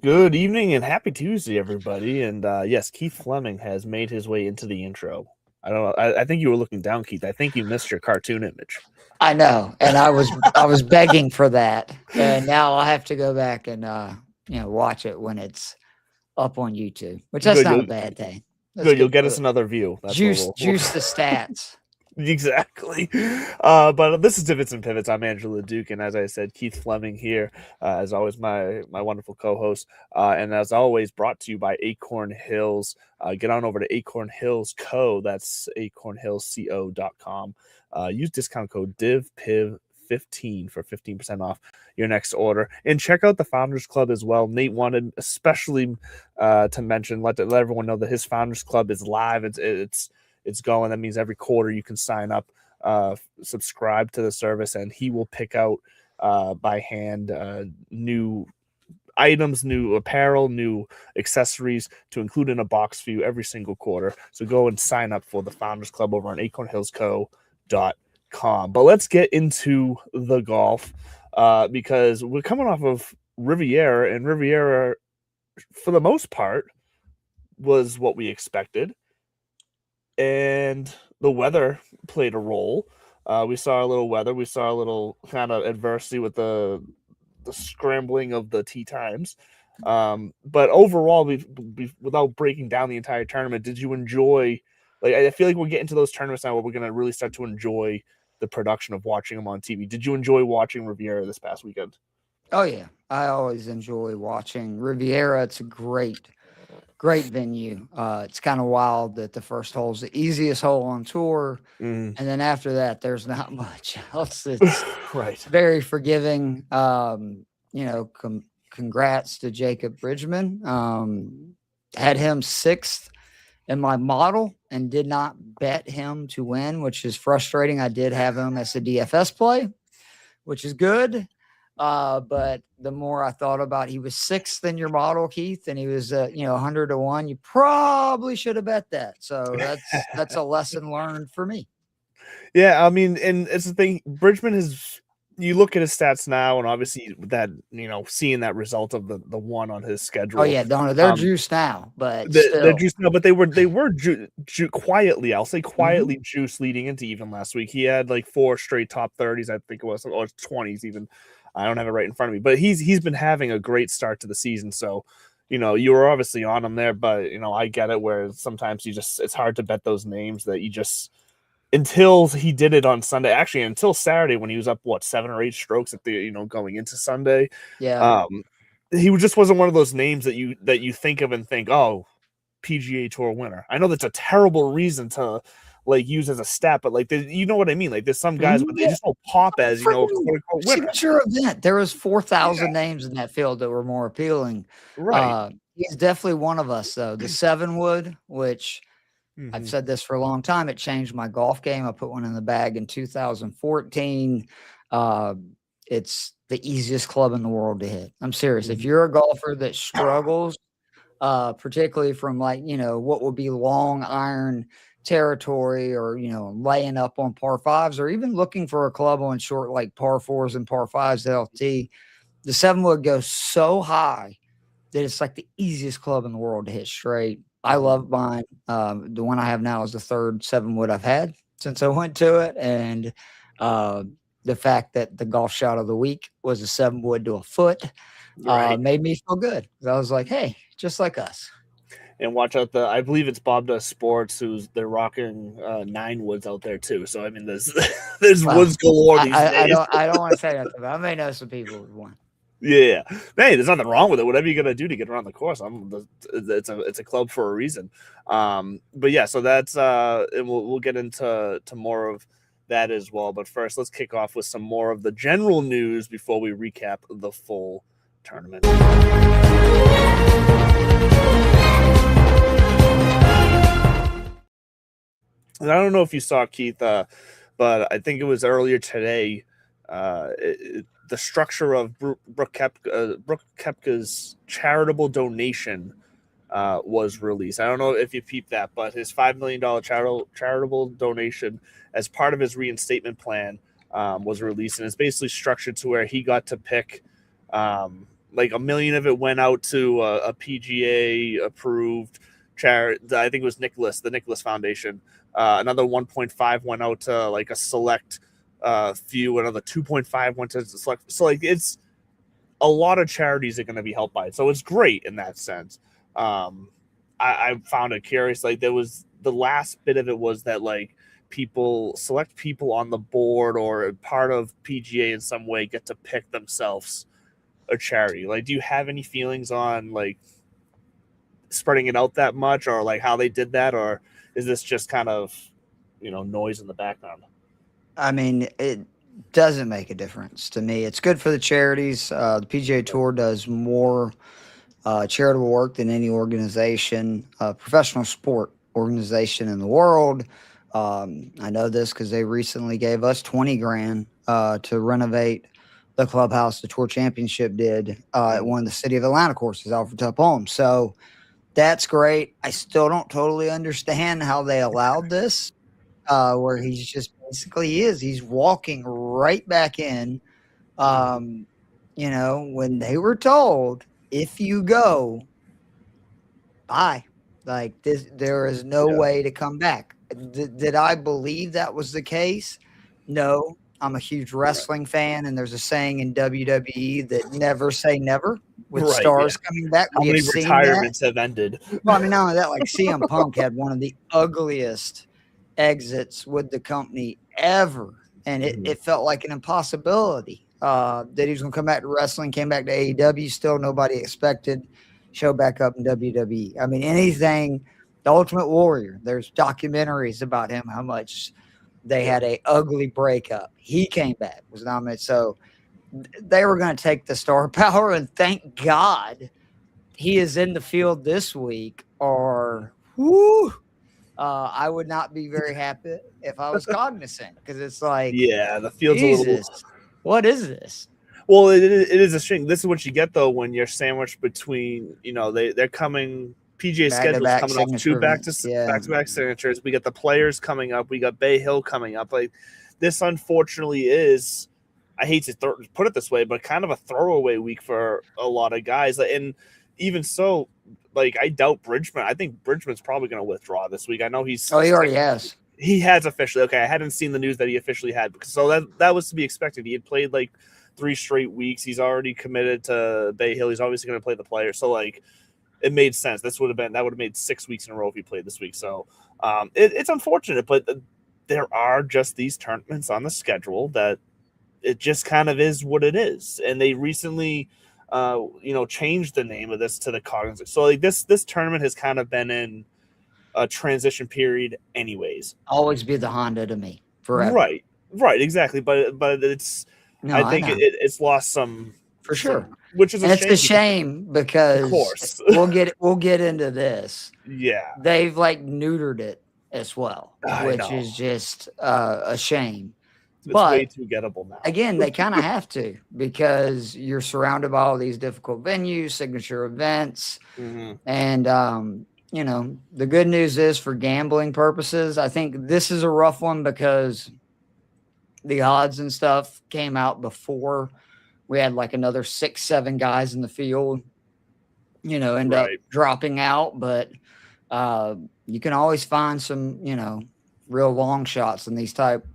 Good evening and happy Tuesday, everybody. And yes, Keith Fleming has made his way into the intro. I don't know. I think you were looking down, Keith. I think you missed your cartoon image. I know, and I was begging for that, and now I'll have to go back and watch it when it's up on YouTube, which that's Good, not a you'll bad thing. That's good. You'll good get for us the another view. That's what we'll juice the stats. exactly. But this is Divots and Pivots. I'm Angela Duke, and as I said, Keith Fleming here, as always, my wonderful co-host, and as always, brought to you by Acorn Hills. Get on over to Acorn Hills Co. That's acornhillsco.com. Use discount code DivPiv15 for 15% off your next order, and check out the Founders Club as well. Nate wanted especially to mention, let everyone know that his Founders Club is live. It's going. That means every quarter you can sign up, subscribe to the service, and he will pick out by hand new items, new apparel, new accessories to include in a box for you every single quarter. So go and sign up for the Founders Club over on acornhillsco.com. But let's get into the golf because we're coming off of Riviera, and Riviera, for the most part, was what we expected. And the weather played a role. We saw a little weather. We saw a little kind of adversity with the scrambling of the tee times. But overall, without breaking down the entire tournament, did you enjoy? Like, I feel like we're getting to those tournaments now where we're going to really start to enjoy the production of watching them on TV. Did you enjoy watching Riviera this past weekend? Oh yeah, I always enjoy watching Riviera. It's a great venue. It's kind of wild that the first hole is the easiest hole on tour, Mm. and then after that, there's not much else. It's Right. very forgiving. Congrats to Jacob Bridgman. Had him sixth in my model and did not bet him to win, which is frustrating. I did have him as a DFS play, which is good. But the more I thought about, he was sixth in your model, Keith, and he was 100 to 1. You probably should have bet that. So that's a lesson learned for me. Yeah, I mean, and it's the thing. Bridgman has. You look at his stats now, and obviously that seeing that result of the one on his schedule. Oh yeah, Donna, they're juiced now, but They're still, juiced now, but they were quietly. I'll say quietly juiced leading into even last week. He had like 4 straight top 30s, I think it was, or 20s even. I don't have it right in front of me, but he's been having a great start to the season. So, you were obviously on him there, but I get it where sometimes it's hard to bet those names that you just. Until he did it on Sunday, actually until Saturday when he was up 7 or 8 strokes at the going into Sunday. yeah. He just wasn't one of those names that you think of and think, oh, PGA Tour winner. I know that's a terrible reason to use as a stat, but you know what I mean. Like there's some guys, but they just don't pop as quote unquote winner. Signature event. There was 4,000 names in that field that were more appealing. Right. He's definitely one of us though. The 7-wood, which. I've said this for a long time. It changed my golf game. I put one in the bag in 2014. It's the easiest club in the world to hit. I'm serious. If you're a golfer that struggles, particularly from what would be long iron territory or, laying up on par fives or even looking for a club on short, like par fours and par fives LT, the 7-wood goes so high that it's like the easiest club in the world to hit straight. I love mine. The one I have now is the third 7-wood I've had since I went to it. And the fact that the golf shot of the week was a 7-wood to a foot made me feel good. I was like, hey, just like us. And watch out I believe it's Bob Does Sports they're rocking 9 woods out there too. So I mean there's woods galore these days. I don't want to say that, but I may know some people who won. Yeah, hey, there's nothing wrong with it. Whatever you're gonna do to get around the course, it's a club for a reason. But yeah, so that's and we'll get into more of that as well. But first, let's kick off with some more of the general news before we recap the full tournament. And I don't know if you saw, Keith, but I think it was earlier today. The structure of Brooke Koepka's charitable donation was released. I don't know if you peeped that, but his $5 million charitable donation as part of his reinstatement plan was released, and it's basically structured to where he got to pick like $1 million of it went out to a PGA approved charity. I think it was the Nicholas Foundation. Another 1.5 went out to like a select few. Another 2.5 went to select. So like it's a lot of charities are going to be helped by it. So it's great in that sense. I found it curious. Like there was the last bit of it was that like select people on the board or part of PGA in some way get to pick themselves a charity. Like, do you have any feelings on like spreading it out that much, or like how they did that, or is this just kind of noise in the background? I mean, it doesn't make a difference to me. It's good for the charities. The PGA Tour does more charitable work than any organization, professional sport organization in the world. I know this because they recently gave us 20 grand to renovate the clubhouse. The Tour Championship did at one of the City of Atlanta courses, Alfred Tup Home. So that's great. I still don't totally understand how they allowed this, where he's just he's walking right back in. When they were told, if you go, bye. Like this, there is no way to come back. Did I believe that was the case? No. I'm a huge wrestling fan, and there's a saying in WWE that never say never with stars coming back. How many retirements have ended? Well, I mean, not only that, like CM Punk had one of the ugliest exits with the company ever, and it felt like an impossibility that he was going to come back to wrestling. Came back to AEW, still nobody expected. Show back up in WWE. I mean, anything. The Ultimate Warrior. There's documentaries about him. How much they had a ugly breakup. He came back, was nominated. So they were going to take the star power, and thank God he is in the field this week. Or I would not be very happy if I was Cognizant, because it's like, the field's Jesus, a little. What is this? Well, it is a string. This is what you get though when you're sandwiched between. They're coming. PGA schedule's coming off two back-to-back signatures. We got the players coming up. We got Bay Hill coming up. Like this, unfortunately, is. I hate to put it this way, but kind of a throwaway week for a lot of guys. And even so, like I doubt Bridgman. I think Bridgman's probably going to withdraw this week. I know he's. Oh, he already has. He has officially. Okay, I hadn't seen the news that he officially had, so that was to be expected. He had played like 3 straight weeks. He's already committed to Bay Hill. He's obviously going to play the player. So like, it made sense. That would have made 6 weeks in a row if he played this week. So it's unfortunate, but there are just these tournaments on the schedule that it just kind of is what it is. And they recently, changed the name of this to the Cognizant. So like this tournament has kind of been in a transition period anyways. Always be the Honda to me forever. Right, exactly. But it's, I think it's lost some for sure. Which is a shame because, of course, we'll get into this. Yeah, they've like neutered it as well, which is just a shame. It's way too gettable now. Again, they kind of have to, because you're surrounded by all these difficult venues, signature events, and the good news is, for gambling purposes, I think this is a rough one because the odds and stuff came out before we had like another 6-7 guys in the field, end up dropping out. But you can always find some, real long shots in these type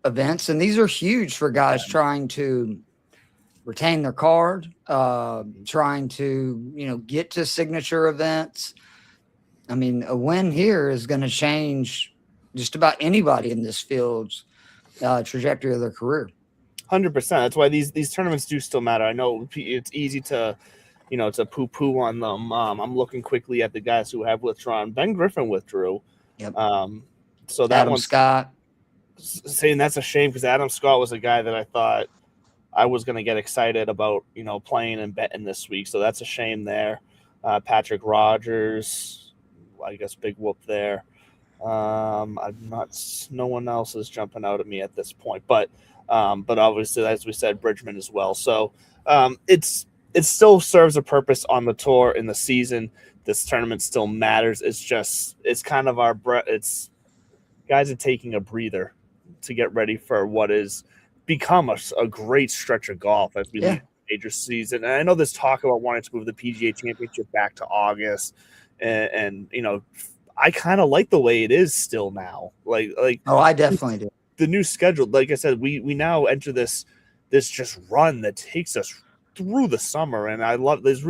events. And these are huge for guys trying to retain their card, trying to, get to signature events. I mean, a win here is going to change just about anybody in this field's trajectory of their career. 100%. That's why these tournaments do still matter. I know it's easy to, to poo-poo on them. I'm looking quickly at the guys who have withdrawn. Ben Griffin withdrew. Yep. So that Adam Scott. Saying that's a shame, because Adam Scott was a guy that I thought I was going to get excited about, playing and betting this week. So that's a shame there. Patrick Rogers, I guess big whoop there. No one else is jumping out at me at this point, but obviously, as we said, Bridgman as well. So it still serves a purpose on the tour in the season. This tournament still matters. It's kind of it's guys are taking a breather to get ready for what is become a great stretch of golf as we major season. And I know there's talk about wanting to move the PGA Championship back to August, and I kind of like the way it is still now. Oh, I definitely do. The new schedule, like I said, we now enter this just run that takes us through the summer, and I love. There's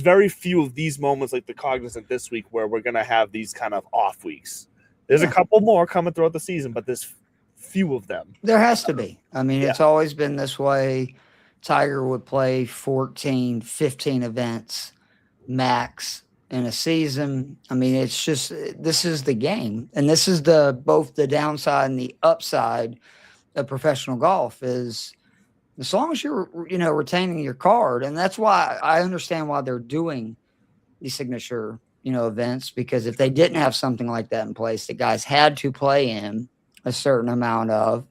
very few of these moments like the Cognizant this week where we're gonna have these kind of off weeks. There's a couple more coming throughout the season, but there's few of them. There has to be. I mean, it's always been this way. Tiger would play 14, 15 events max in a season. I mean, it's just, this is the game. And this is both the downside and the upside of professional golf is as long as you're, retaining your card. And that's why I understand why they're doing these signature, events, because if they didn't have something like that in place, the guys had to play in a certain amount of,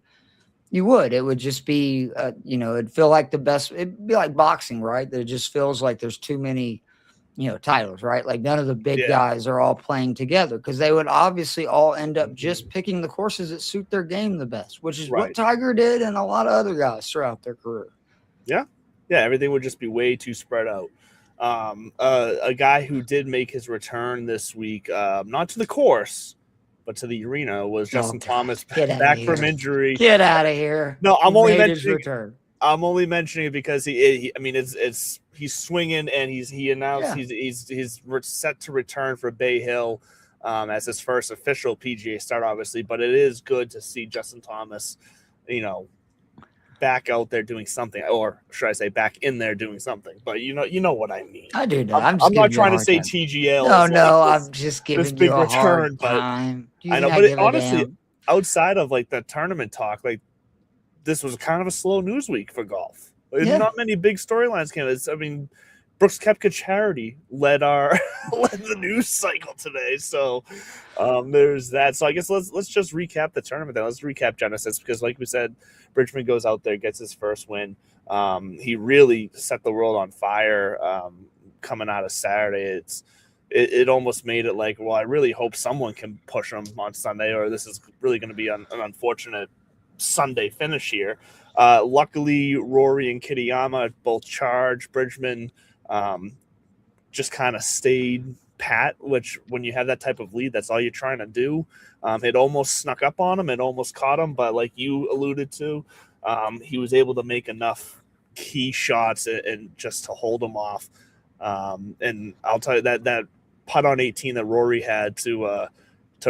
it would just be, it'd feel like it'd be like boxing, right? That it just feels like there's too many, titles, right? Like none of the big guys are all playing together because they would obviously all end up just picking the courses that suit their game the best, which is what Tiger did and a lot of other guys throughout their career. Yeah. Yeah. Everything would just be way too spread out. A guy who did make his return this week, not to the course, but to the arena was Justin Thomas back from injury. Get out of here. No, I'm only mentioning it because he's swinging and he announced he's set to return for Bay Hill as his first official PGA start, obviously. But it is good to see Justin Thomas, back out there doing something, or should I say back in there doing something, but you know what I mean. I do know. I'm not trying to say TGL. No, I'm just giving you a hard time. I know, but honestly, outside of like the tournament talk, like this was kind of a slow news week for golf. Not many big storylines came. I mean, Brooks Koepka charity led the news cycle today. So there's that. So I guess let's just recap the tournament then. Let's recap Genesis because like we said, Bridgman goes out there, gets his first win. He really set the world on fire coming out of Saturday. It almost made it like, well, I really hope someone can push him on Sunday, or this is really going to be an unfortunate Sunday finish here. Luckily, Rory and Kitayama both charged. Bridgman just kind of stayed pat, which when you have that type of lead, that's all you're trying to do. It almost snuck up on him. It almost caught him. But like you alluded to, he was able to make enough key shots and just to hold him off. And I'll tell you that putt on 18 that Rory had to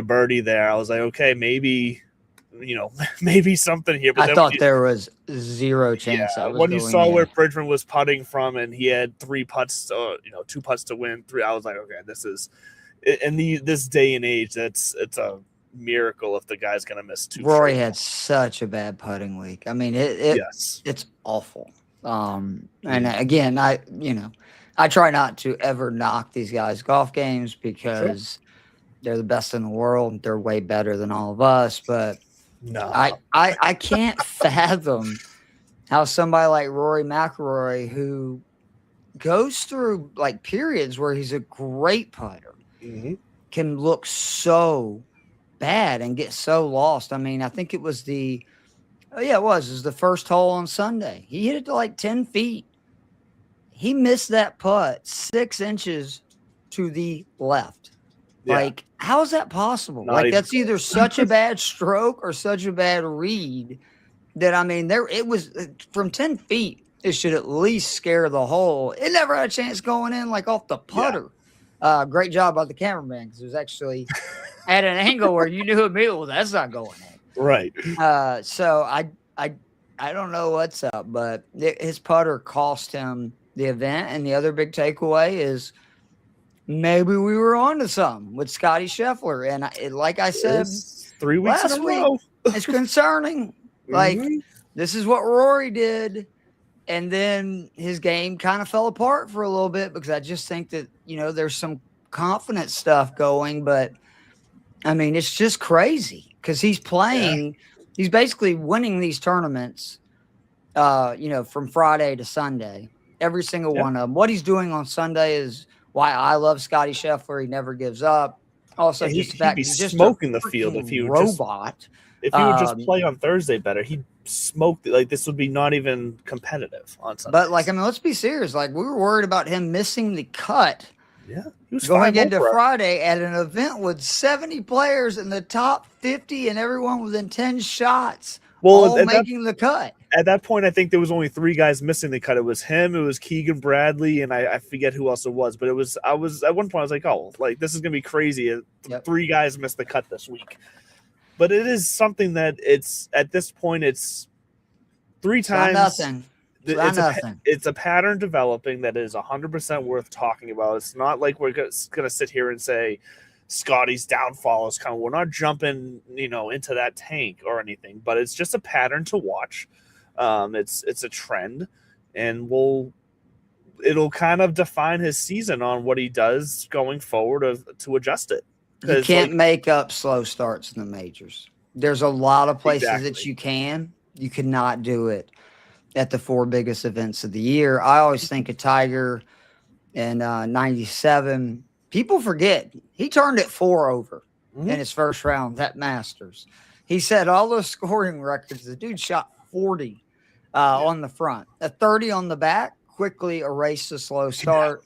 birdie there, I was like, okay, maybe something here. But I thought there was zero chance. When you saw where Bridgman was putting from, and he had 3 putts, 2 putts to win 3, I was like, okay, this is in this day and age, it's a miracle if the guy's going to miss 2. Rory had such a bad putting week. I mean, it's awful. And again, I try not to ever knock these guys' golf games because they're the best in the world. They're way better than all of us, but no, I can't fathom how somebody like Rory McIlroy, who goes through like periods where he's a great putter, can look so bad and get so lost. I mean, I think it was it was the first hole on Sunday. He hit it to like 10 feet. He missed that putt 6 inches to the left. Yeah. Like, how is that possible? That's either such a bad stroke or such a bad read that, I mean, it was from 10 feet. It should at least scare the hole. It never had a chance going in like off the putter. Yeah. Great job by the cameraman because it was actually at an angle where you knew immediately, well, that's not going in. Right. So I don't know what's up, but his putter cost him the event. And the other big takeaway is maybe we were on to something with Scotty Scheffler. And like I said, 3 weeks last in a row. It's concerning. Like, this is what Rory did. And then his game kind of fell apart for a little bit because I just think that, there's some confidence stuff going. But, I mean, it's just crazy because he's playing. He's basically winning these tournaments, from Friday to Sunday, every single one of them. What he's doing on Sunday is why I love Scotty Scheffler. He never gives up. Also, he'd be smoking the field if he would robot. If he would just play on Thursday better, he'd smoked. Like this would be not even competitive on Sundays. But like, I mean, let's be serious. Like, we were worried about him missing the cut. Yeah, he was going 5 into over. Friday at an event with 70 players in the top 50 and everyone within 10 shots, all making the cut. At that point, I think there was only 3 guys missing the cut. It was him, it was Keegan Bradley, and I forget who else it was. But I was at one point I was like, oh, like this is gonna be crazy. Yep. 3 guys missed the cut this week. But it is something that it's at this point it's 3 times nothing. It's a pattern developing that is 100% worth talking about. It's not like we're going to sit here and say Scotty's downfall is coming. We're not jumping, into that tank or anything, but it's just a pattern to watch. It's a trend, and it'll kind of define his season on what he does going forward to adjust it. You can't make up slow starts in the majors. There's a lot of places that you can. You cannot do it at the 4 biggest events of the year. I always think of Tiger in 97. People forget he turned it 4 over in his first round at Masters. He set all those scoring records. The dude shot 40 on the front, a 30 on the back, quickly erased the slow start.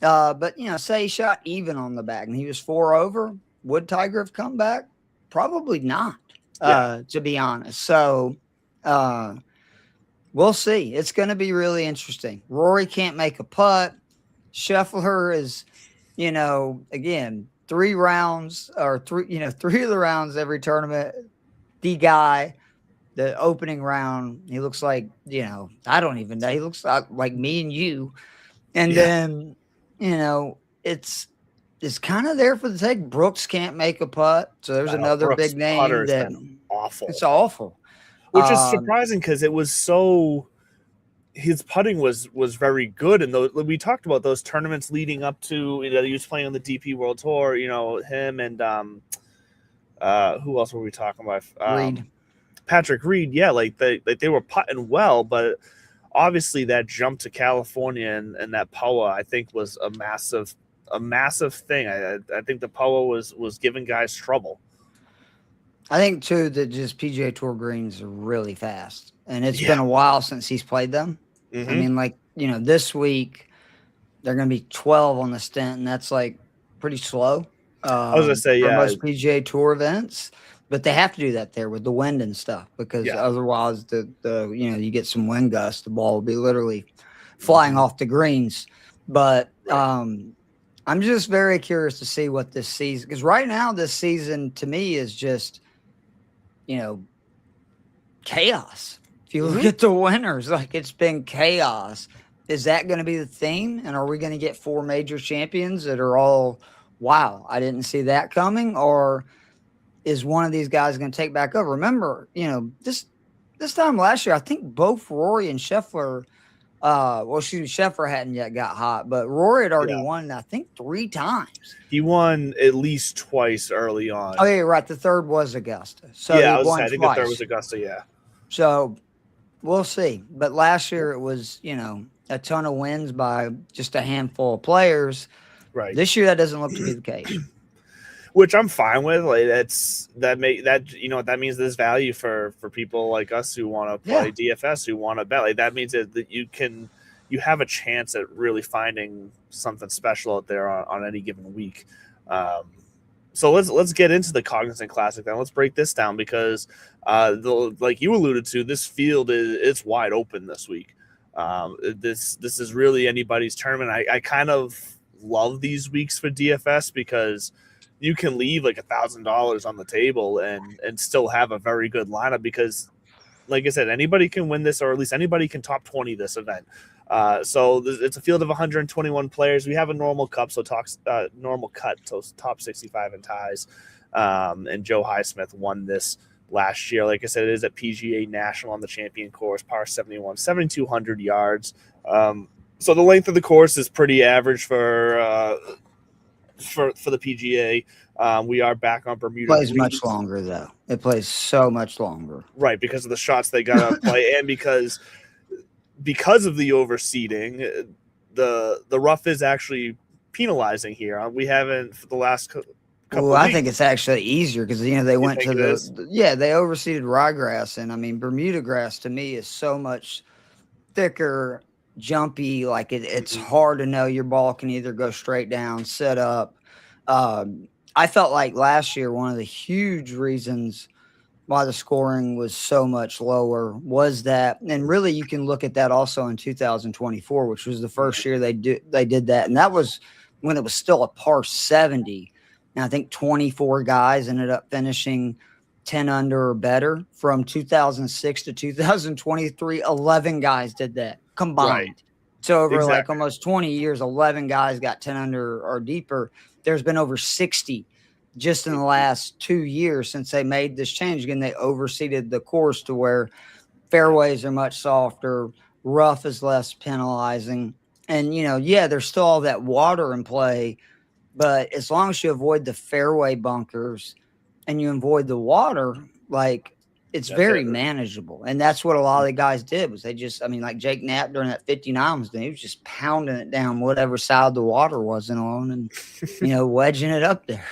But, say he shot even on the back and he was 4 over. Would Tiger have come back? Probably not, to be honest. So, we'll see. It's going to be really interesting. Rory can't make a putt. Scheffler is, again, 3 rounds or 3 of the rounds every tournament. The guy, the opening round, he looks like, I don't even know. He looks like me and you. And then, it's kind of there for the take. Brooks can't make a putt. So there's another Brooks big name that awful. It's awful. Which is surprising because it was his putting was very good. And we talked about those tournaments leading up to, he was playing on the DP World Tour, him and who else were we talking about? Reed. Patrick Reed. Yeah. They were putting well, but obviously that jump to California and that POA, I think was a massive thing. I think the POA was giving guys trouble. I think, too, that just PGA Tour greens are really fast. And it's been a while since he's played them. I mean, this week, they're going to be 12 on the stint, and that's, pretty slow. I was going to say, for most PGA Tour events. But they have to do that there with the wind and stuff because otherwise, you get some wind gusts, the ball will be literally flying off the greens. But I'm just very curious to see what this season – because right now, this season, to me, is just – chaos. If you look at the winners, it's been chaos. Is that going to be the theme? And are we going to get 4 major champions that are all, wow, I didn't see that coming? Or is one of these guys going to take back over? Remember, this time last year, I think both Rory and Scheffler, Scheffler hadn't yet got hot, but Rory had already won, I think, 3 times. He won at least twice early on. Oh, yeah, right. The third was Augusta. So I think the third was Augusta, yeah. So we'll see. But last year it was, a ton of wins by just a handful of players. Right. This year that doesn't look to be the case. Which I'm fine with. That means there's value for people like us who want to play DFS, who want to bet. That means that you have a chance at really finding something special out there on any given week. So let's get into the Cognizant Classic then. Let's break this down because like you alluded to, this field it's wide open this week. This is really anybody's tournament. I kind of love these weeks for DFS because you can leave $1,000 on the table and still have a very good lineup because, like I said, anybody can win this, or at least anybody can top 20 this event. So it's a field of 121 players. We have a normal cut, so top 65 in ties. And Joe Highsmith won this last year. Like I said, it is at PGA National on the champion course, par 71, 7,200 yards. So the length of the course is pretty average for the PGA. We are back on Bermuda. It plays much longer, though. It plays so much longer. Right, because of the shots they got to play and because of the overseeding, the rough is actually penalizing here. We haven't, for the last Well, couple I weeks. think it's actually easier because they You went think to it is? they overseeded ryegrass, and I mean Bermuda grass to me is so much thicker, jumpy. Like it's Mhm. hard to know your ball can either go straight down, set up. I felt like last year one of the huge reasons why the scoring was so much lower was that, and really you can look at that also in 2024, which was the first year they did that, and that was when it was still a par 70. And I think 24 guys ended up finishing 10 under or better from 2006 to 2023. 11 guys did that Right. combined. So over like Exactly. almost 20 years, 11 guys got 10 under or deeper. There's been over 60 just in the last 2 years since they made this change. Again, they overseeded the course to where fairways are much softer, rough is less penalizing. And, yeah, there's still all that water in play, but as long as you avoid the fairway bunkers and you avoid the water, like it's That's it. very manageable. And that's what a lot of the guys did was they just, I mean, like Jake Knapp during that 59 was, he was just pounding it down whatever side the water wasn't on and, wedging it up there.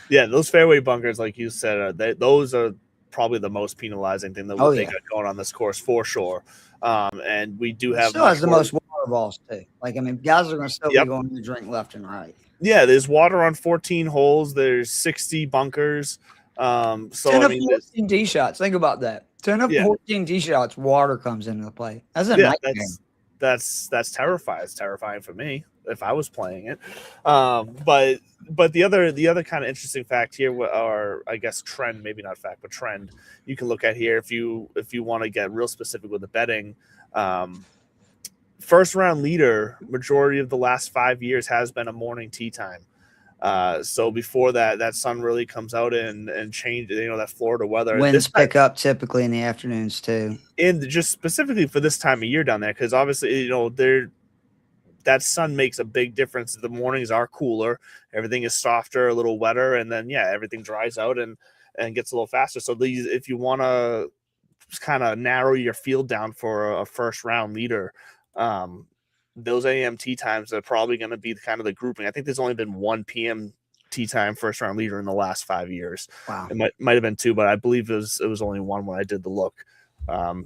Yeah, those fairway bunkers, like you said, those are probably the most penalizing thing that what they Yeah. got going on this course for sure. And we do It have still much has the more. most water balls too. Like, I mean, guys are going to still be Yep. going to drink left and right. Yeah, there's water on 14 holes. There's 60 bunkers. So 10 I of mean, 14 D shots. Think about that. 10 of yeah, 14 D shots, water comes into the play. That's a yeah, nightmare. that's terrifying. It's terrifying for me if I was playing it. But the other kind of interesting fact here, or I guess trend, maybe not fact, but trend, you can look at here if you want to get real specific with the betting. First round leader, majority of the last 5 years has been a morning tee time. So before that sun really comes out and change, that Florida weather. Winds pick up typically in the afternoons too. And just specifically for this time of year down there, because obviously, that sun makes a big difference. The mornings are cooler, everything is softer, a little wetter, and then everything dries out and gets a little faster. So if you want to kind of narrow your field down for a first round leader, those AM tee times are probably going to be kind of the grouping. I think there's only been 1 p.m. tee time first round leader in the last 5 years. Wow. It might have been 2, but I believe it was only 1 when I did the look.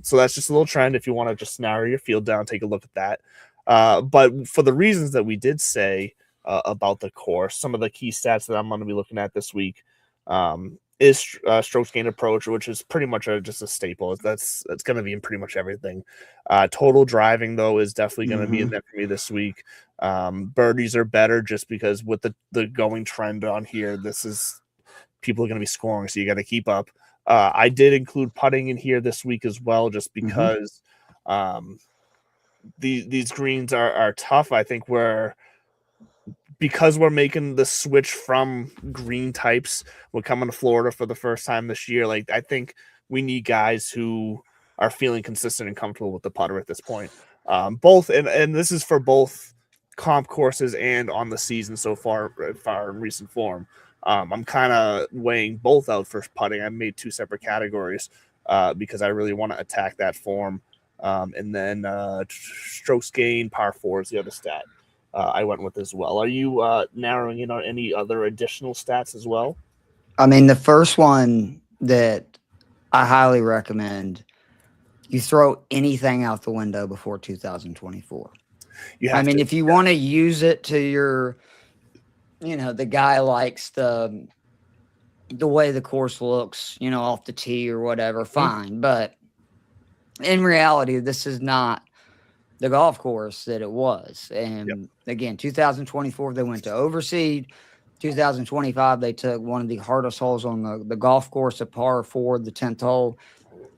So that's just a little trend. If you want to just narrow your field down, take a look at that. But for the reasons that we did say about the course, some of the key stats that I'm going to be looking at this week is strokes gained approach, which is pretty much just a staple. That's going to be in pretty much everything. Total driving, though, is definitely going to be in there for me this week. Birdies are better just because with the going trend on here, people are going to be scoring, so you got to keep up. I did include putting in here this week as well, just because these greens are tough. I think because we're making the switch from green types, we're coming to Florida for the first time this year. Like, I think we need guys who are feeling consistent and comfortable with the putter at this point. Both, and this is for both comp courses and on the season so far in recent form. I'm kind of weighing both out for putting. I made 2 separate categories because I really want to attack that form. And then strokes gained, par 4 is the other stat I went with as well. Are you narrowing in on any other additional stats as well? I mean, the first one that I highly recommend, you throw anything out the window before 2024. If you want to use it to your, the guy likes the way the course looks, off the tee or whatever, fine. But in reality, this is not the golf course that it was. And again, 2024, they went to overseed. 2025, they took one of the hardest holes on the golf course, a par 4, the 10th hole,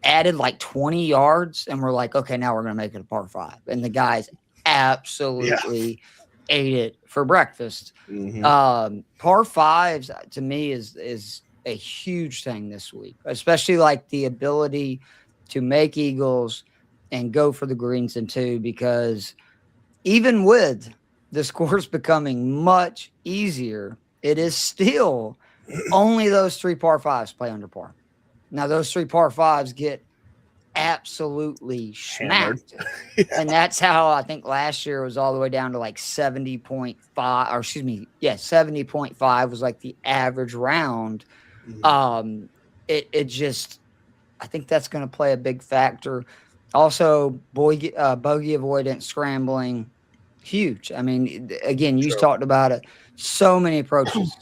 added like 20 yards, and we're like, okay, now we're going to make it a par 5. And the guys absolutely ate it for breakfast. Par 5s to me is a huge thing this week, especially like the ability to make eagles and go for the greens in 2, because even with this course becoming much easier, it is still only those 3 par 5s play under par. Now, those 3 par 5s get absolutely Hammered. smacked it. And that's how I think last year was all the way down to like 70.5, or excuse me, 70.5 was like the average round. It just, I think that's going to play a big factor. Also, bogey avoidance, scrambling, huge. I mean, again, you talked about it. So many approaches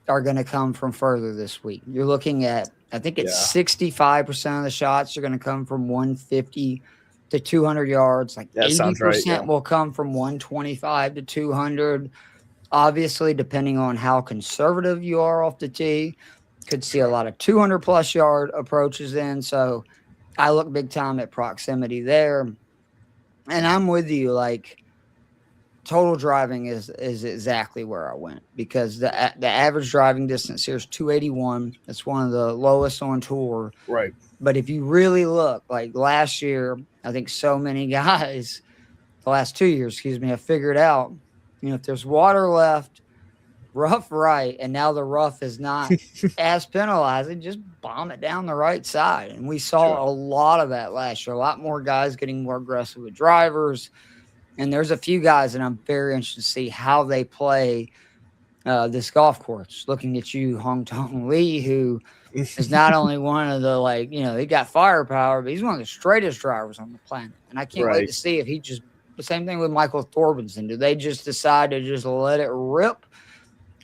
are going to come from further this week. You're looking at, I think it's 65% of the shots are going to come from 150 to 200 yards. Like That sounds 80% right, yeah. will come from 125 to 200. Obviously, depending on how conservative you are off the tee, could see a lot of 200 plus yard approaches in. So I look big time at proximity there. And I'm with you. Like, total driving is exactly where I went, because the average driving distance here is 281. That's one of the lowest on tour. Right. But if you really look, like last year, I think so many guys, the last 2 years, excuse me, have figured out, if there's water left, rough right, and now the rough is not as penalizing, just bomb it down the right side. And we saw a lot of that last year. A lot more guys getting more aggressive with drivers. And there's a few guys that I'm very interested to see how they play this golf course. Looking at you, Hong Tong Lee, who is not only one of the, like, he got firepower, but he's one of the straightest drivers on the planet. And I can't wait to see if he just, the same thing with Michael Thorbjornsen. Do they just decide to just let it rip,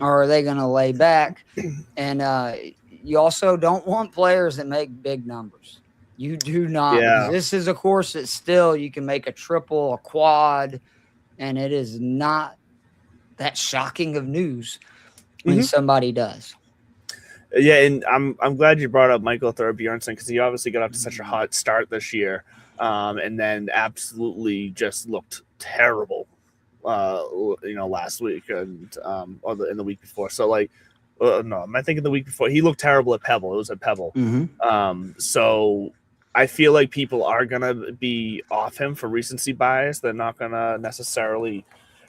or are they going to lay back? And you also don't want players that make big numbers. You do not. Because this is a course that still you can make a triple, a quad, and it is not that shocking of news when somebody does. Yeah, and I'm glad you brought up Michael Thorbjornsen, because he obviously got off to such a hot start this year, and then absolutely just looked terrible, last week and in the week before. So like, no, am I thinking the week before? He looked terrible at Pebble. It was at Pebble. So I feel like people are gonna be off him for recency bias. They're not gonna necessarily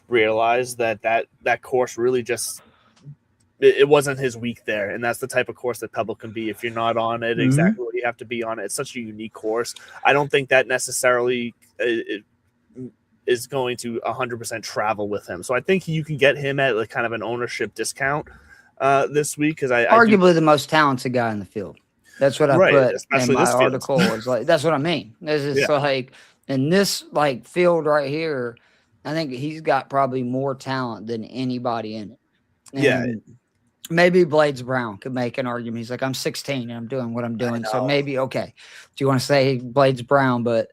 realize that course really just. It wasn't his week there, and that's the type of course that Pebble can be. If you're not on it exactly what you have to be on it, it's such a unique course. I don't think that necessarily is going to 100% travel with him. So I think you can get him at like kind of an ownership discount this week, because arguably the most talented guy in the field. That's what I put in my article. Is like, that's what I mean. This is like, in this like field right here, I think he's got probably more talent than anybody in it. And maybe Blades Brown could make an argument. He's like, I'm 16 and I'm doing what I'm doing. So maybe, okay, do you want to say Blades Brown? But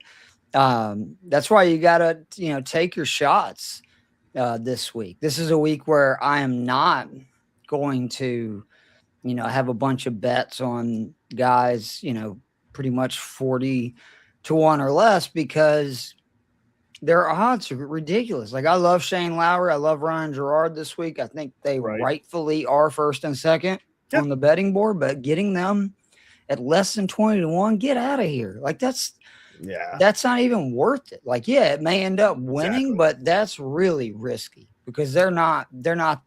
that's why you got to, take your shots this week. This is a week where I am not going to, have a bunch of bets on guys, pretty much 40 to 1 or less, because their odds are ridiculous. Like, I love Shane Lowry. I love Ryan Gerard this week. I think they rightfully are first and second on the betting board, but getting them at less than 20 to 1, get out of here. Like, that's not even worth it. Like, it may end up winning, but that's really risky, because they're not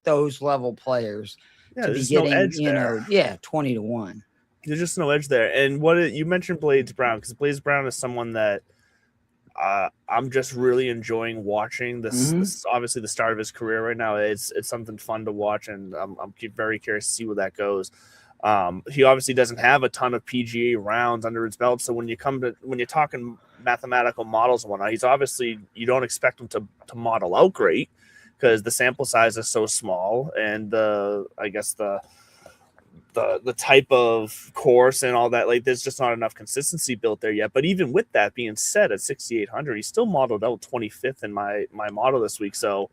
those level players to be getting, no edge 20 to 1. There's just no edge there. And you mentioned Blades Brown, because Blades Brown is someone that I'm just really enjoying watching. This is obviously the start of his career right now. It's something fun to watch, and I'm very curious to see where that goes. He obviously doesn't have a ton of PGA rounds under his belt, so when you're talking mathematical models and whatnot, he's obviously, you don't expect him to model out great, because the sample size is so small, and the type of course and all that, like, there's just not enough consistency built there yet. But even with that being said, at 6,800, he still modeled out 25th in my model this week. So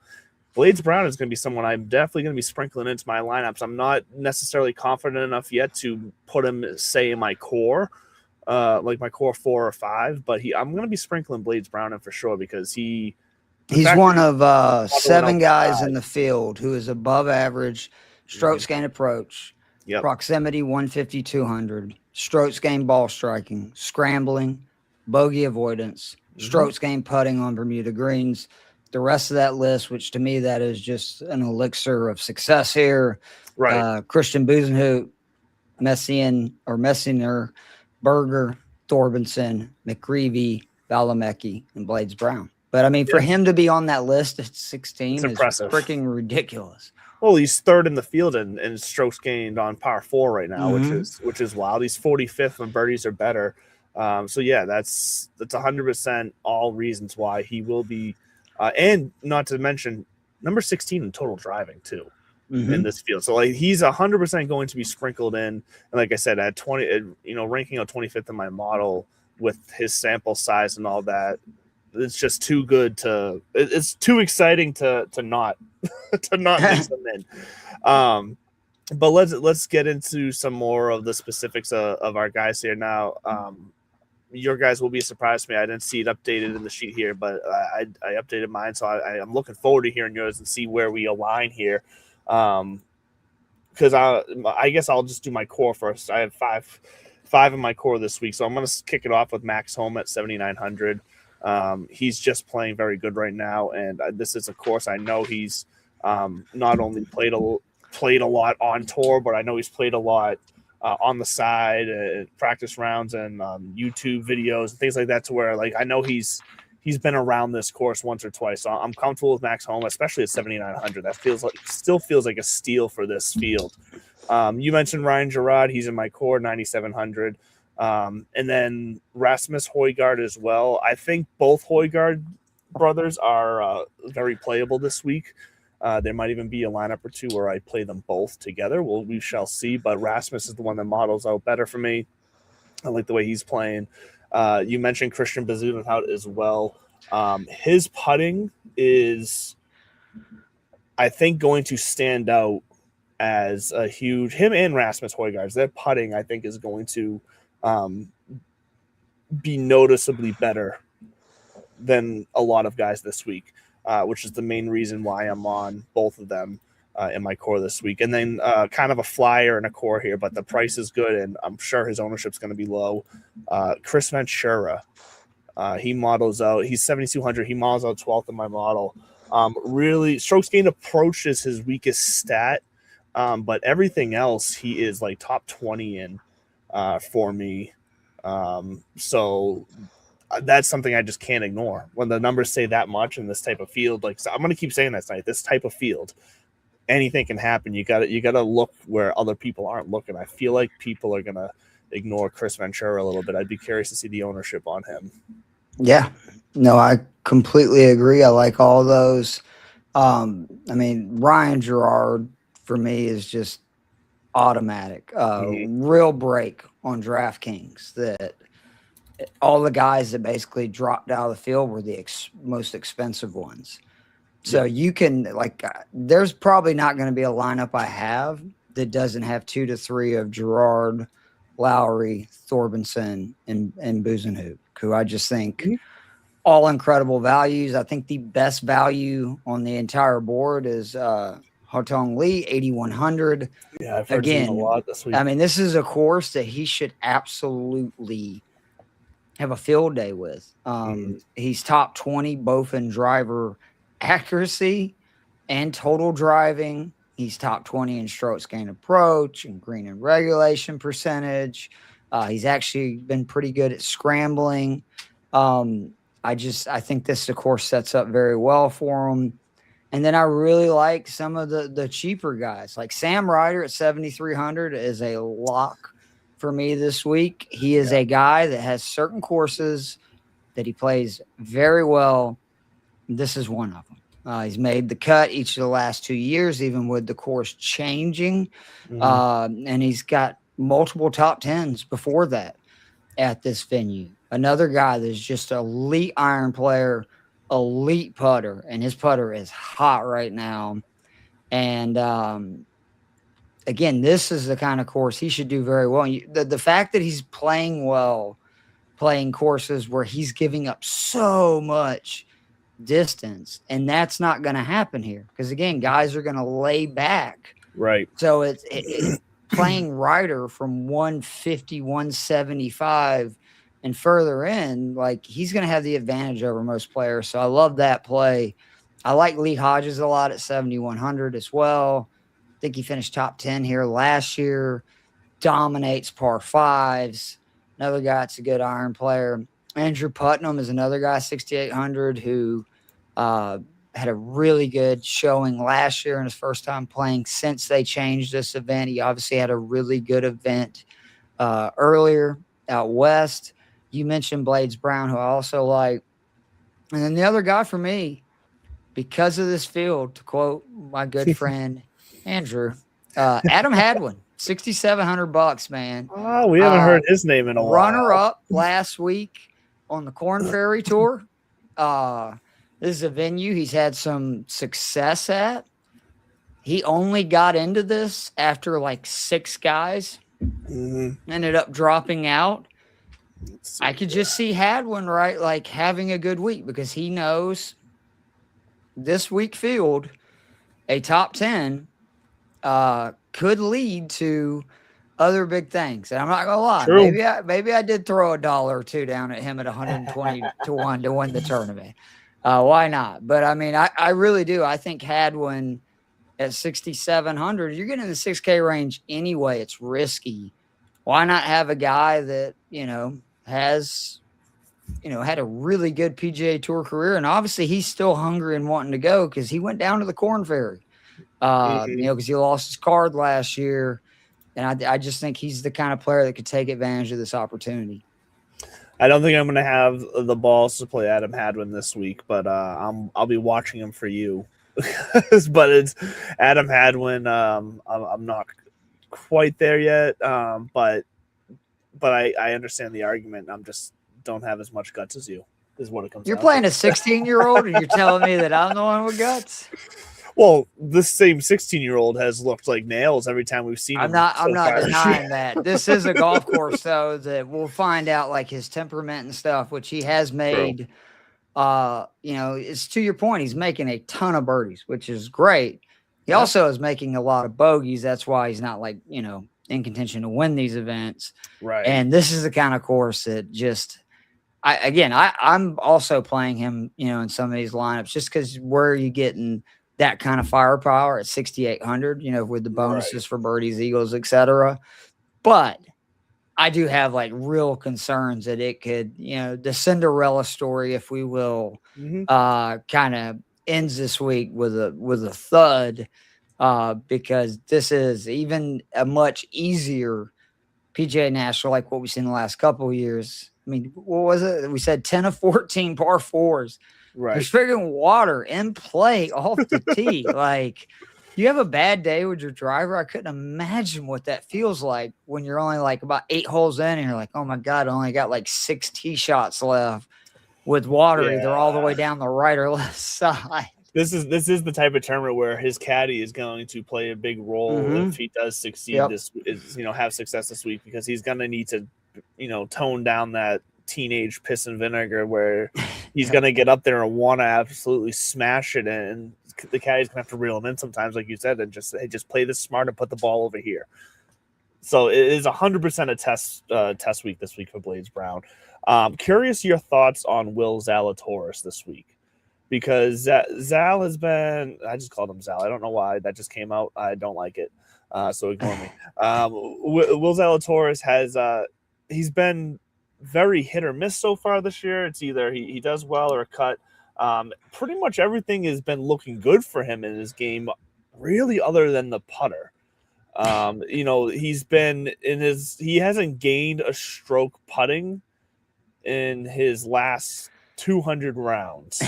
Blades Brown is going to be someone I'm definitely going to be sprinkling into my lineups. I'm not necessarily confident enough yet to put him, say, in my core, like my core 4 or 5, but I'm going to be sprinkling Blades Brown in for sure, because he's one of 7 guys in the field who is above average strokes gain approach, proximity 150, 200, strokes gain ball striking, scrambling, bogey avoidance, strokes gain putting on Bermuda greens. The rest of that list, which to me, that is just an elixir of success here. Christian Busenhout, Messier, Berger, Thorbenson, McGreevy, Balamecki, and Blades Brown. But I mean, for Yeah. him to be on that list at 16 It's is impressive. freaking ridiculous. Well, he's third in the field in strokes gained on par 4 right now, Mhm. which is wild. He's 45th when birdies are better. So yeah, that's 100% all reasons why he will be, and not to mention number 16 in total driving too in this field. So like he's 100% going to be sprinkled in. And like I said, at 20, ranking out 25th in my model with his sample size and all that, it's just too good to. It's too exciting to not to not mix them in. But let's get into some more of the specifics of our guys here now. Your guys will be surprised to me. I didn't see it updated in the sheet here, but I updated mine, so I'm looking forward to hearing yours and see where we align here. Because I guess I'll just do my core first. I have five in my core this week, so I'm going to kick it off with Max Home at 7,900. He's just playing very good right now, and this is a course I know he's not only played a lot on tour, but I know he's played a lot on the side, practice rounds, and YouTube videos and things like that. To where like I know he's been around this course once or twice, so I'm comfortable with Max Home, especially at 7,900. That still feels like a steal for this field. You mentioned Ryan Gerard; he's in my core, 9,700. And then Rasmus Højgaard as well. I think both Højgaard brothers are very playable this week. There might even be a lineup or two where I play them both together. Well, we shall see. But Rasmus is the one that models out better for me. I like the way he's playing. You mentioned Christian Bezuidenhout as well. His putting is, I think, going to stand out as a huge – him and Rasmus Højgaard, their putting, I think, is going to be noticeably better than a lot of guys this week, which is the main reason why I'm on both of them in my core this week. And then kind of a flyer and a core here, but the price is good, and I'm sure his ownership's going to be low. Chris Ventura, he models out – he's 7,200. He models out 12th in my model. Really, strokes gained approaches his weakest stat, but everything else he is like top 20 in for me. So that's something I just can't ignore when the numbers say that much in this type of field. Like, so I'm going to keep saying that tonight, this type of field, anything can happen. You got to look where other people aren't looking. I feel like people are going to ignore Chris Ventura a little bit. I'd be curious to see the ownership on him. Yeah, no, I completely agree. I like all those. I mean, Ryan Gerard for me is just automatic. Real break on DraftKings that all the guys that basically dropped out of the field were the most expensive ones. So you can there's probably not going to be a lineup I have that doesn't have 2 to 3 of Gerard, Lowry, Thorbenson, and Bezuidenhout, who I just think all incredible values. I think the best value on the entire board is Hotong Lee, 8,100. Yeah, I've heard him a lot this week. I mean, this is a course that he should absolutely have a field day with. He's top 20 both in driver accuracy and total driving. He's top 20 in strokes gained approach and green and regulation percentage. He's actually been pretty good at scrambling. I think this, of course, sets up very well for him. And then I really like some of the cheaper guys. Like Sam Ryder at 7,300 is a lock for me this week. He is a guy that has certain courses that he plays very well. This is one of them. He's made the cut each of the last 2 years, even with the course changing. And he's got multiple top 10s before that at this venue. Another guy that's just an elite iron player, elite putter, and his putter is hot right now. And again, this is the kind of course he should do very well. The fact that he's playing well, playing courses where he's giving up so much distance, and that's not going to happen here because, again, guys are going to lay back. Right. So it's playing Ryder from 150, 175 and further in, like, he's going to have the advantage over most players. So I love that play. I like Lee Hodges a lot at 7,100 as well. I think he finished top 10 here last year, dominates par fives. another guy that's a good iron player. Andrew Putnam is another guy, 6,800, who had a really good showing last year in his first time playing since they changed this event. He obviously had a really good event earlier out west. You mentioned Blades Brown, who I also like. And then the other guy for me, because of this field, to quote my good friend Andrew, Adam Hadwin, $6,700, man. Oh, we haven't heard his name in a Runner while. up last week on the Corn Ferry Tour. This is a venue he's had some success at. He only got into this after like 6 guys ended up dropping out. I could just see Hadwin, right, like having a good week because he knows this week field, a top 10 could lead to other big things. And I'm not gonna lie, True. maybe I did throw $1 or 2 down at him at 120 to 1 to win the tournament. Why not? But I mean, I really do. I think Hadwin at 6,700, you're getting in the 6K range anyway. It's risky. Why not have a guy that, has, had a really good PGA Tour career, and obviously he's still hungry and wanting to go because he went down to the Corn Ferry, because he lost his card last year, and I just think he's the kind of player that could take advantage of this opportunity. I don't think I'm going to have the balls to play Adam Hadwin this week, but I'll be watching him for you. But it's Adam Hadwin. I'm not quite there yet, but I understand the argument. I'm just don't have as much guts as you. Is what it comes. You're playing a 16-year-old, and you're telling me that I'm the one with guts. Well, this same 16-year-old has looked like nails every time we've seen him. I'm not denying that. This is a golf course, though, that we'll find out like his temperament and stuff, which he has made. It's to your point. He's making a ton of birdies, which is great. He also is making a lot of bogeys. That's why he's not like, in contention to win these events. Right. And this is the kind of course that just, I'm also playing him, in some of these lineups just because where are you getting that kind of firepower at 6,800, with the bonuses for birdies, eagles, etc. But I do have like real concerns that it could, the Cinderella story, if we will, kind of ends this week with a thud, because this is even a much easier PGA National, like what we've seen the last couple of years. I mean, what was it? We said 10 of 14 par 4s. Right. There's friggin' water in play off the tee. Like, you have a bad day with your driver. I couldn't imagine what that feels like when you're only like about 8 holes in and you're like, oh my God, I only got like 6 tee shots left with water either all the way down the right or left side. This is the type of tournament where his caddy is going to play a big role if he does succeed have success this week, because he's going to need to, tone down that teenage piss and vinegar where he's going to get up there and want to absolutely smash it, and the caddy's going to have to reel him in sometimes, like you said, and just play this smart and put the ball over here. So it is 100% a test week this week for Blades Brown. Curious your thoughts on Will Zalatoris this week, because Zal has been, I just called him Zal. I don't know why that just came out. I don't like it. So ignore me. Will Zalatoris has, he's been very hit or miss so far this year. It's either he does well or a cut. Pretty much everything has been looking good for him in his game, really, other than the putter. He hasn't gained a stroke putting in his last 200 rounds.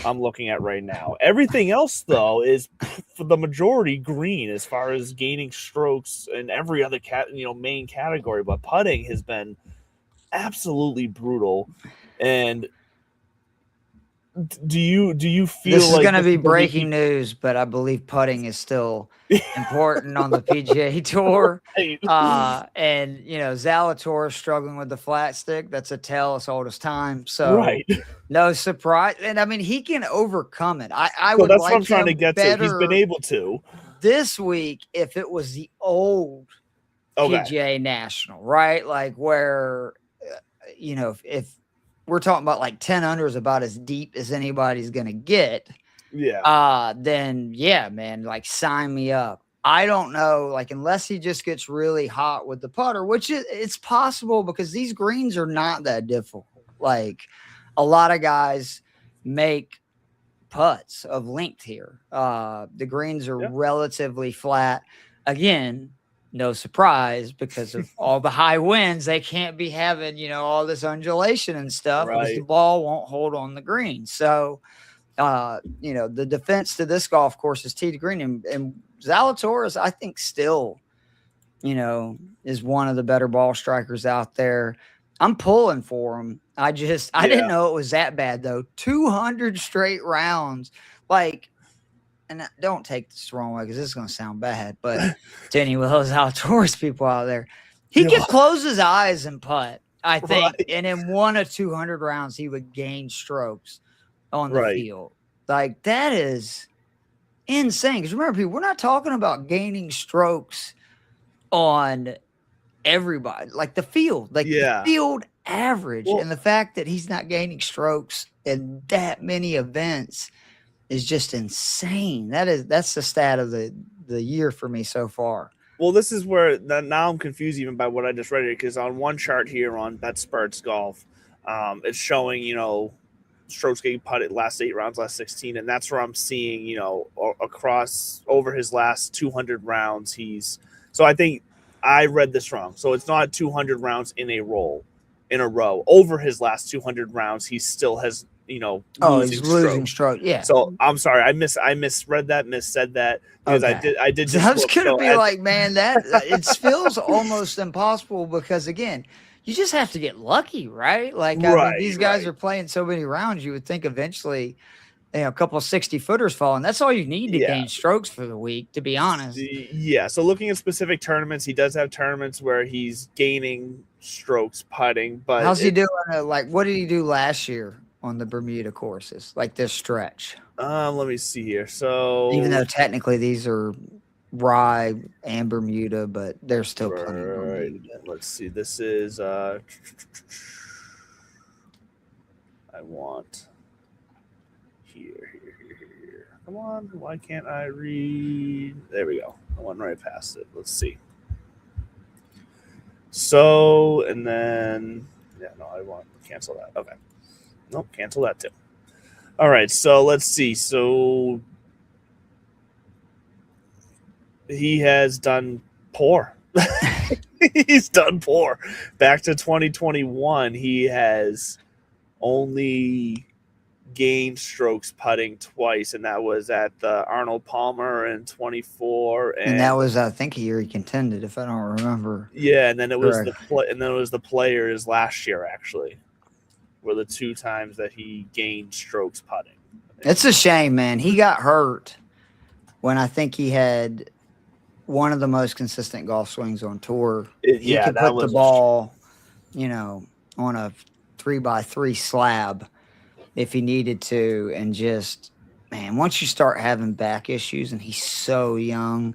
I'm looking at right now. Everything else, though, is for the majority green as far as gaining strokes in every other main category. But putting has been absolutely brutal. And do you feel this is like going to be breaking news, but I believe putting is still important on the PGA Tour. And Zalatoris struggling with the flat stick. That's a tale as old as time. So no surprise. And I mean, he can overcome it. I would. That's like what I'm trying to get to. He's been able to this week if it was the old PGA National, right? Like where, if we're talking about like 10 under is about as deep as anybody's going to get. Yeah. Then yeah, man, like sign me up. I don't know, like unless he just gets really hot with the putter, which it's possible because these greens are not that difficult. Like a lot of guys make putts of length here. The greens are Yeah. relatively flat. Again, no surprise because of all the high winds. They can't be having, all this undulation and stuff because the Right. ball won't hold on the green. So, the defense to this golf course is tee to green. And Zalatoris, I think, still, is one of the better ball strikers out there. I'm pulling for him. I didn't know it was that bad though. 200 straight rounds. Like, and don't take this the wrong way because this is going to sound bad, but to any of those Zalatoris people out there, he could close his eyes and putt, I think. Right. And in 1 or 200 rounds, he would gain strokes on the Right. field. Like, that is insane. Because remember, people, we're not talking about gaining strokes on everybody, like the field, the field average. And the fact that he's not gaining strokes in that many events is just insane. That's the stat of the year for me so far. Well, this is where now I'm confused even by what I just read here, because on one chart here on BetSperts Golf, it's showing, strokes getting putted last 8 rounds, last 16, and that's where I'm seeing, across over his last 200 rounds, so I think I read this wrong. So it's not 200 rounds in a row. Over his last 200 rounds, he still has, he's losing stroke. Yeah. So I'm sorry, I misread that, missaid that, because okay. I did. I was gonna be like, man, that it feels almost impossible because again, you just have to get lucky, right? Like, I mean, these guys are playing so many rounds, you would think eventually, a couple of 60-footers fall, and that's all you need to gain strokes for the week, to be honest. Yeah. So looking at specific tournaments, he does have tournaments where he's gaining strokes putting. But how's he doing? Like, what did he do last year on the Bermuda courses, like this stretch? Let me see here. So even though technically these are Rye and Bermuda, but they're still playing Bermuda. Let's see. This is I want here. Come on, why can't I read? There we go. I went right past it. Let's see. So, and then I want to cancel that. Okay. Nope, cancel that too. All right, so let's see. So he has done poor. He's done poor. Back to 2021, he has only gained strokes putting twice, and that was at the Arnold Palmer in 24, and that was, I think, a year he contended, if I don't remember. Yeah, and then it was the Players last year, actually, were the 2 times that he gained strokes putting. It's a shame, man. He got hurt when I think he had one of the most consistent golf swings on tour. He could put the ball, on a 3x3 slab if he needed to, and just, man, once you start having back issues, and he's so young,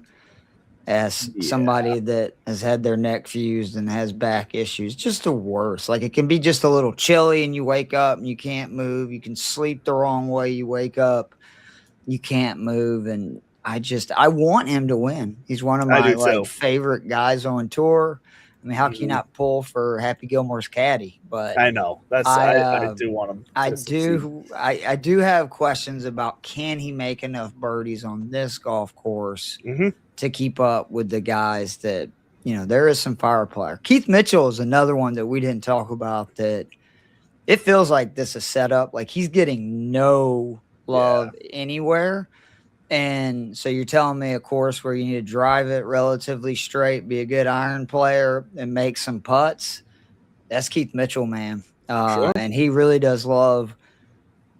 as somebody that has had their neck fused and has back issues, just the worst. Like, it can be just a little chilly and you wake up and you can't move. You can sleep the wrong way. You wake up, you can't move. And I want him to win. He's one of my favorite guys on tour. I mean, how can you not pull for Happy Gilmore's caddy? But I know I do want him. I do have questions about, can he make enough birdies on this golf course to keep up with the guys that, there is some firepower. Keith Mitchell is another one that we didn't talk about, that it feels like this is set up. Like, he's getting no love anywhere. And so you're telling me a course where you need to drive it relatively straight, be a good iron player, and make some putts. That's Keith Mitchell, man. And he really does love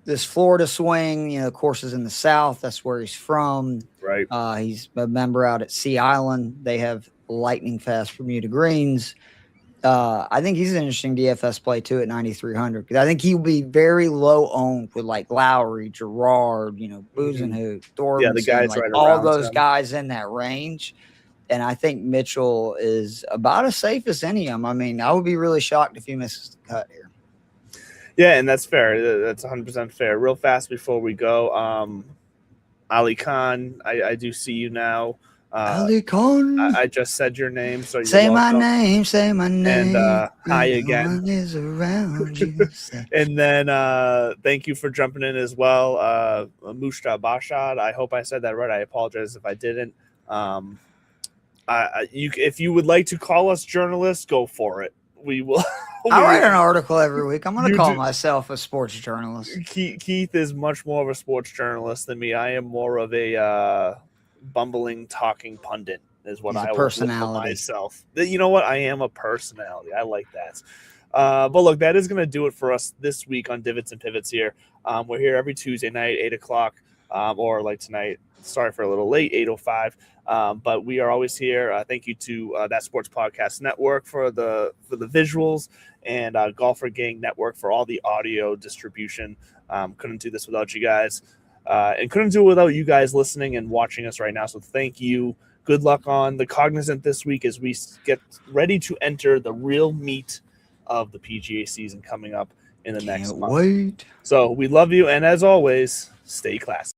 this Florida swing. Courses in the South. That's where he's from. Right. He's a member out at Sea Island. They have lightning fast Bermuda greens. I think he's an interesting DFS play too at 9,300, because I think he'll be very low owned with like Lowry, Gerard, Buzenhout, Thorbenson, the guys like right all around those him. guys in that range. And I think Mitchell is about as safe as any of them. I mean, I would be really shocked if he misses the cut here. Yeah, and that's fair. That's 100% fair. Real fast before we go, Ali Khan, I do see you now. Ali Khan. I just said your name, so you're Say welcome. my name, say my name. And hi no again. one is around you. And then thank you for jumping in as well, Mushta Bashad. I hope I said that right. I apologize if I didn't. If you would like to call us journalists, go for it. We will. I write an article every week. I'm going to call do. myself a sports journalist. Keith is much more of a sports journalist than me. I am more of a bumbling, talking pundit. Is what I will call myself. You know what? I am a personality. I like that. But look, that is going to do it for us this week on Divots and Pivots here. We're here every Tuesday night, 8 o'clock, or like tonight. Sorry for a little late, 8:05. But we are always here. Thank you to That Sports Podcast Network for the visuals, and Golfer Gang Network for all the audio distribution. Couldn't do this without you guys, and couldn't do it without you guys listening and watching us right now. So thank you. Good luck on the Cognizant this week as we get ready to enter the real meat of the PGA season coming up in the next month. Wait. So we love you, and as always, stay classy.